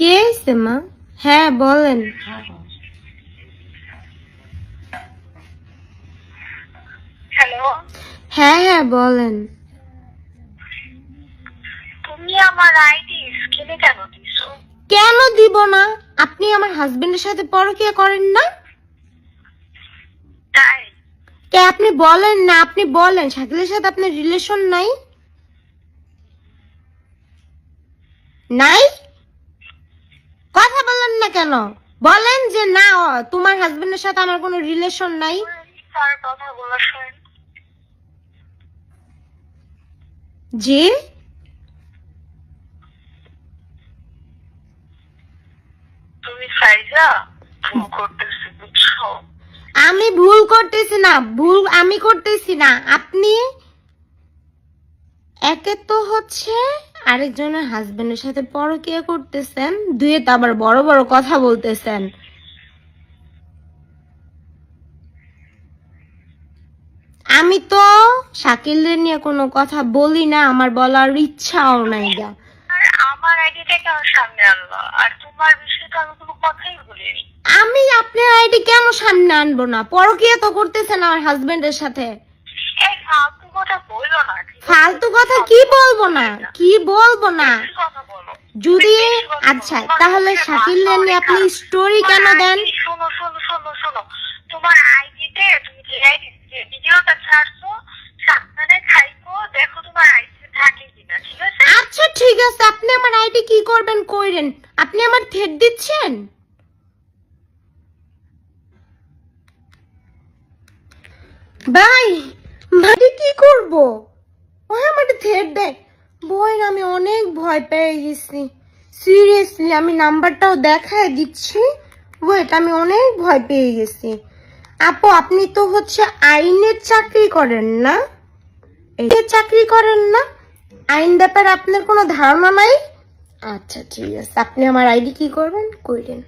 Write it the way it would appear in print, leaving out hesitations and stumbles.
কে এসে মা? হ্যাঁ বলেন। হ্যালো, হ্যাঁ হ্যাঁ বলেন। তুমি আমার আইডি স্ক্রিনে কেন দিছো? কেন দিব না? আপনি আমার হাজবেন্ডের সাথে পরকীয়া করেন না? তাই কে আপনি বলেন না, আপনি বলেন শাকিলের সাথে আপনার রিলেশন নাই? নাই? কথা বলেন না কেন? বলেন যে না, তোমার হাজবেন্ডের সাথে আমার কোনো রিলেশন নাই। তার কথা বলা শোনেন। জি? তুমি ফাইজা ভুল করতেছো, বুঝছো? আমি ভুল করতেছি না, ভুল আমি করতেছি না। আপনি একে তো হচ্ছে আরেকজনের হাজবেন্ডের সাথে পরকীয়া করতেছেন, দুয়ে তো আবার বড় বড় কথা বলতেছেন। আমি তো শাকিলদের নিয়ে কোনো কথা বলি না, আমার বলার ইচ্ছাও নাই গা। আর আমার আইডিটা কেন সামনে আনলো? আর তোমার বিষয়ে তো আমি কোনো কথাই বলিনি। আমি আপনার আইডি কেন সামনে আনবো না? পরকীয়া তো করতেছেন আমার হাজবেন্ডের সাথে। এই ফালতু কথা বললো না, ঠিক আছে? ফালতু কথা কি বলবো না? কি বলবো না? বেশি কথা বলো। যদি বেশি কথা বলো। আচ্ছা তোমার তাহলে মুখে শাকিলদের ভাষা নিয়ে আপনি অনেক স্টোরি খারাপ। কেন তোমার দেন? ID শোনো শোনো শোনো শোনো, তোমার আইডিতে তুমি যে ভিডিওটা ছাড়ছো সাবধানে খাইকো, দেখো তোমার আইডিতে থাকে কিনা, ঠিক আছে? আচ্ছা ঠিক আছে, আপনি আমার আইডি কি করবেন কইরেন। আপনি আমার থ্রেট দিচ্ছেন? ভাই ভাই কি করব? ওই আমার থ্রেট দেয়। বই আমি অনেক ভয় পেয়ে গেছি, সিরিয়াসলি। আমি নাম্বারটাও দেখায় দিচ্ছি, ওয়েট। আমি অনেক ভয় পেয়ে গেছি। আপু আপনি তো হচ্ছে আইনের চাকরি করেন না? এই চাকরি করেন না? আইন ব্যাপারে আপনার কোনো ধারণা নাই? আচ্ছা ঠিক আছে, আপনি আমার আইডি কি করবেন কইরেন।